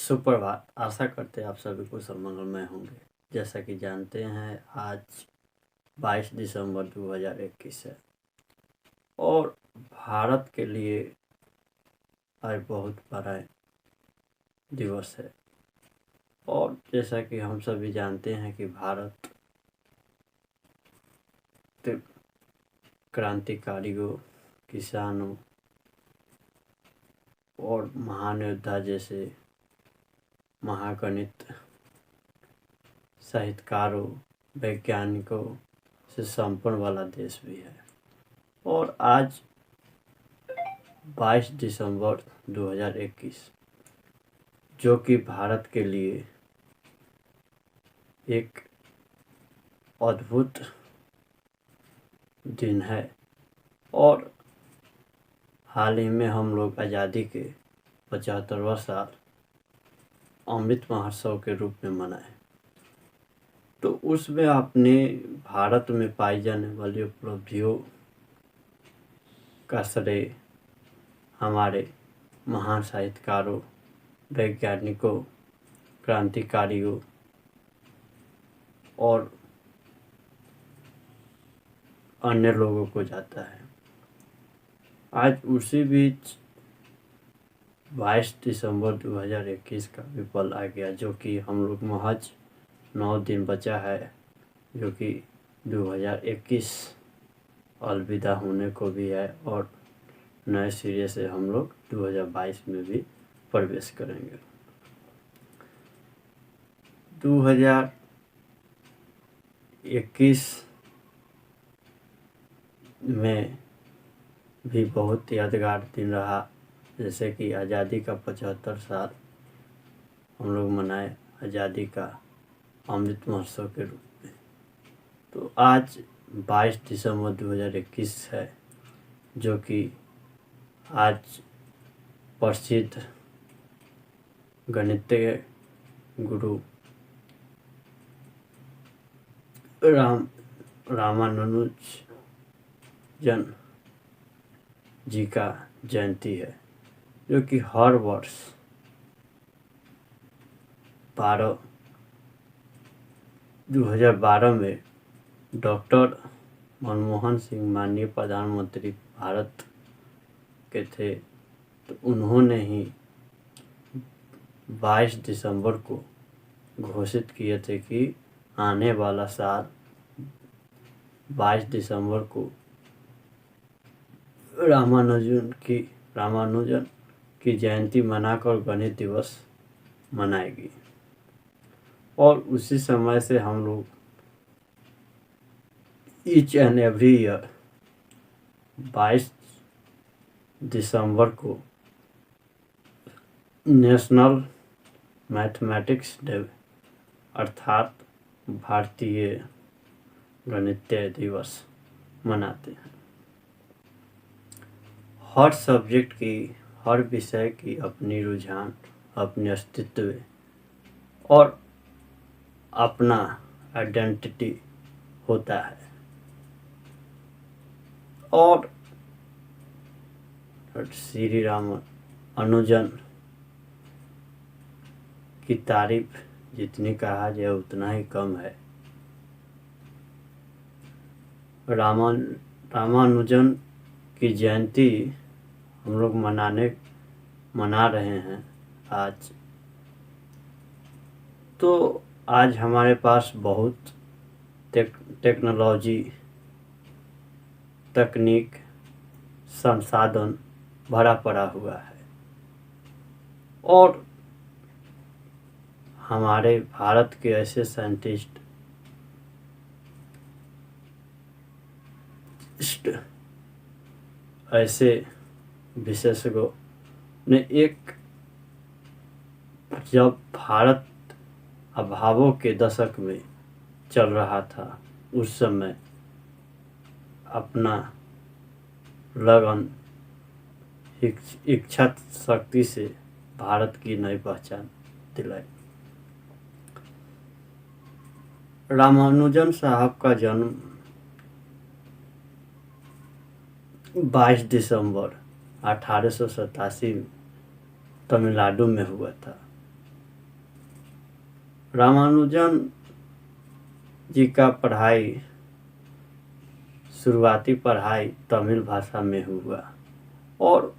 सुप्रभात। आशा करते हैं आप सभी कुशल और मंगलमय होंगे। जैसा कि जानते हैं आज 22 दिसंबर 2021 है और भारत के लिए आज बहुत बड़ा दिवस है। और जैसा कि हम सभी जानते हैं कि भारत क्रांतिकारियों, किसानों और महान योद्धा जैसे महागणित साहित्यकारों, वैज्ञानिकों से संपन्न वाला देश भी है। और आज 22 दिसंबर 2021 जो कि भारत के लिए एक अद्भुत दिन है। और हाल ही में हम लोग आज़ादी के 75वां साल अमृत महोत्सव के रूप में मनाए, तो उसमें अपने भारत में पाई जाने वाली उपलब्धियों का श्रेय हमारे महान साहित्यकारों, वैज्ञानिकों, क्रांतिकारियों और अन्य लोगों को जाता है। आज उसी बीच 22 दिसंबर 2021 का भी पल आ गया, जो कि हम लोग महज 9 दिन बचा है, जो कि 2021 अलविदा होने को भी है और नए सिरे से हम लोग 2022 में भी प्रवेश करेंगे। 2021 में भी बहुत यादगार दिन रहा, जैसे कि आज़ादी का 75 साल हम लोग मनाए आज़ादी का अमृत महोत्सव के रूप में। तो आज 22 दिसंबर 2021 है, जो कि आज प्रसिद्ध गणितीय गुरु रामानुजन जी का जयंती है, जो कि हर वर्ष 2012 में डॉक्टर मनमोहन सिंह माननीय प्रधानमंत्री भारत के थे, तो उन्होंने ही 22 दिसंबर को घोषित किए थे कि आने वाला साल 22 दिसंबर को रामानुजन की जयंती मनाकर गणित दिवस मनाएगी। और उसी समय से हम लोग ईच एंड एवरी ईयर 22 दिसंबर को नेशनल मैथमेटिक्स डे अर्थात भारतीय गणितीय दिवस मनाते हैं। हर सब्जेक्ट की, हर विषय की अपनी रुझान, अपने अस्तित्व और अपना आइडेंटिटी होता है। और श्री रामानुजन की तारीफ जितनी कहा जाए उतना ही कम है। रामानुजन की जयंती हम लोग मना रहे हैं आज। तो आज हमारे पास बहुत टेक्नोलॉजी, तकनीक, संसाधन भरा पड़ा हुआ है। और हमारे भारत के ऐसे साइंटिस्ट, ऐसे विशेषज्ञों ने जब भारत अभावों के दशक में चल रहा था, उस समय अपना लगन, इच्छा शक्ति से भारत की नई पहचान दिलाई। रामानुजन साहब का जन्म 22 दिसंबर 1887 में तमिलनाडु में हुआ था। रामानुजन जी का पढ़ाई, शुरुआती पढ़ाई तमिल भाषा में हुआ और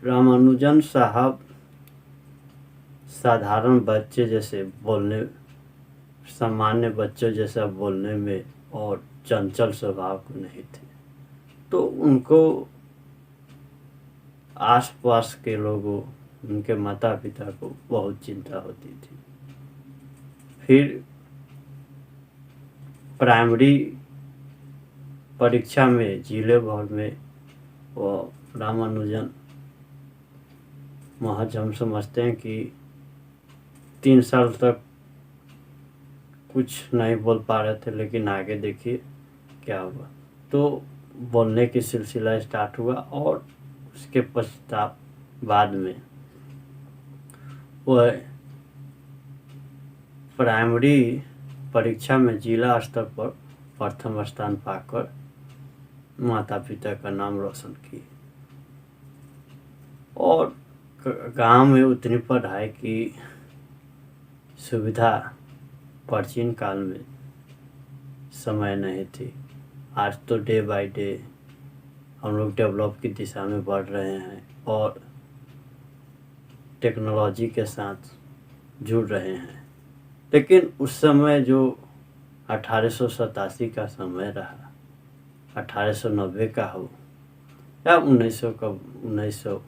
रामानुजन साहब साधारण बच्चे जैसे बोलने, सामान्य बच्चों जैसा बोलने में और चंचल स्वभाव के नहीं थे, तो उनको आसपास के लोगों, उनके माता पिता को बहुत चिंता होती थी। फिर प्राइमरी परीक्षा में जिले भर में वो रामानुजन महज हम समझते हैं कि 3 साल तक कुछ नहीं बोल पा रहे थे, लेकिन आगे देखिए क्या हुआ। तो बोलने की सिलसिला स्टार्ट हुआ और उसके पश्चात बाद में वह प्राइमरी परीक्षा में जिला स्तर पर प्रथम स्थान पाकर माता पिता का नाम रोशन किए और गांव में उतनी पढ़ाई की सुविधा प्राचीन काल में समय नहीं थी। आज तो डे बाय डे हम लोग डेवलप की दिशा में बढ़ रहे हैं और टेक्नोलॉजी के साथ जुड़ रहे हैं, लेकिन उस समय जो 1887 का समय रहा, 1890 का हो या 1900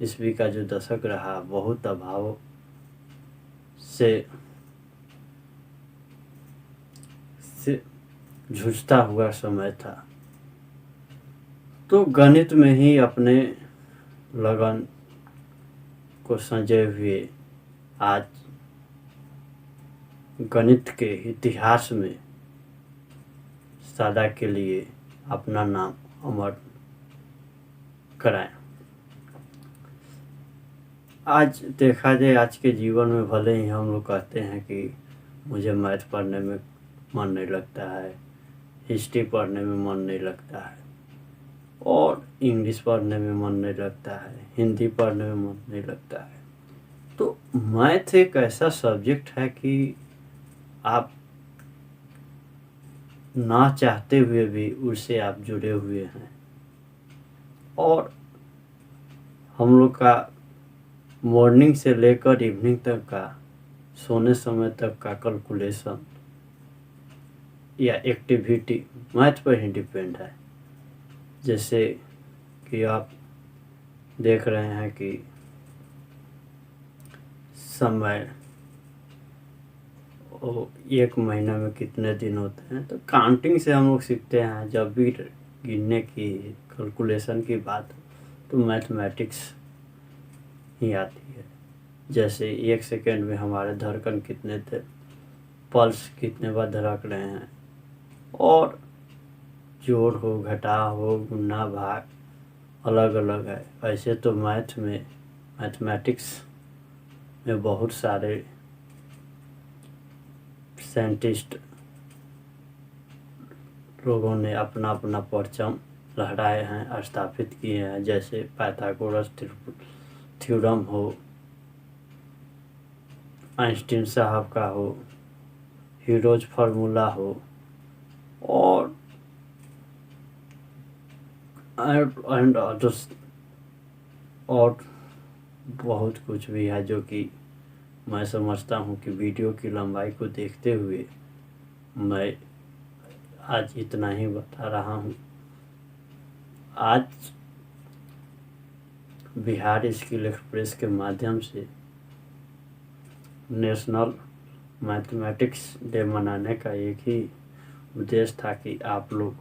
ईस्वी का जो दशक रहा, बहुत अभाव से जूझता हुआ समय था। तो गणित में ही अपने लगन को संजय हुए आज गणित के इतिहास में सदा के लिए अपना नाम अमर कराएं। आज देखा जाए, आज के जीवन में भले ही हम लोग कहते हैं कि मुझे मैथ पढ़ने में मन नहीं लगता है, हिस्ट्री पढ़ने में मन नहीं लगता है और इंग्लिश पढ़ने में मन नहीं लगता है, हिंदी पढ़ने में मन नहीं लगता है, तो मैथ एक ऐसा सब्जेक्ट है कि आप ना चाहते हुए भी उससे आप जुड़े हुए हैं और हम लोग का मॉर्निंग से लेकर इवनिंग तक का, सोने समय तक का कैलकुलेशन या एक्टिविटी मैथ पर ही डिपेंड है। जैसे कि आप देख रहे हैं कि समय एक महीना में कितने दिन होते हैं, तो काउंटिंग से हम लोग सीखते हैं। जब भी गिनने की, कैलकुलेशन की बात हो तो मैथमेटिक्स ही आती है। जैसे 1 सेकेंड में हमारे धड़कन कितने थे, पल्स कितने बार धड़क रहे हैं और जोड़ हो, घटाव हो, गुणा भाग अलग अलग है। ऐसे तो मैथमेटिक्स में बहुत सारे साइंटिस्ट लोगों ने अपना अपना परचम लहराए हैं, स्थापित किए हैं। जैसे पाइथागोरस थ्योरम हो, आइंस्टीन साहब का हो, हीरोज फार्मूला हो और अदर्स और बहुत कुछ भी है, जो कि मैं समझता हूँ कि वीडियो की लंबाई को देखते हुए मैं आज इतना ही बता रहा हूँ। आज बिहार स्किल एक्सप्रेस के माध्यम से नेशनल मैथमेटिक्स डे मनाने का एक ही उद्देश्य था कि आप लोग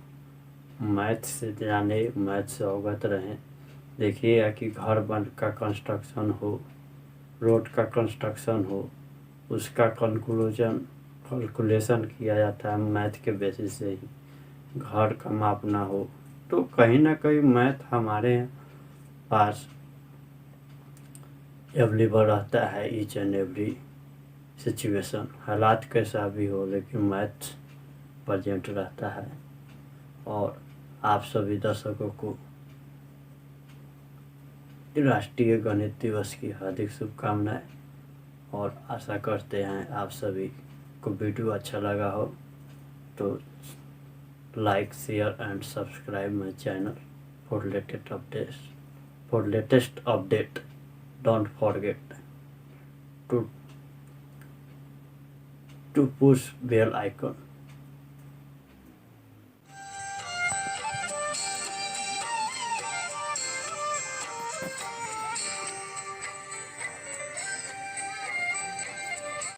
मैथ से जाने, मैथ से अवगत रहें। देखिएगा कि घर बन का कंस्ट्रक्शन हो, रोड का कंस्ट्रक्शन हो, उसका कैलकुलेशन किया जाता है मैथ के बेसिस से ही। घर का मापना हो तो कहीं ना कहीं मैथ हमारे पास अवेलेबल रहता है। ईच एंड एवरी सिचुएशन, हालात कैसा भी हो, लेकिन मैथ प्रेजेंट रहता है। और आप सभी दर्शकों को राष्ट्रीय गणित दिवस की हार्दिक शुभकामनाएं। और आशा करते हैं आप सभी को वीडियो अच्छा लगा हो तो like, share and subscribe my channel for latest update. Don't forget to push bell icon.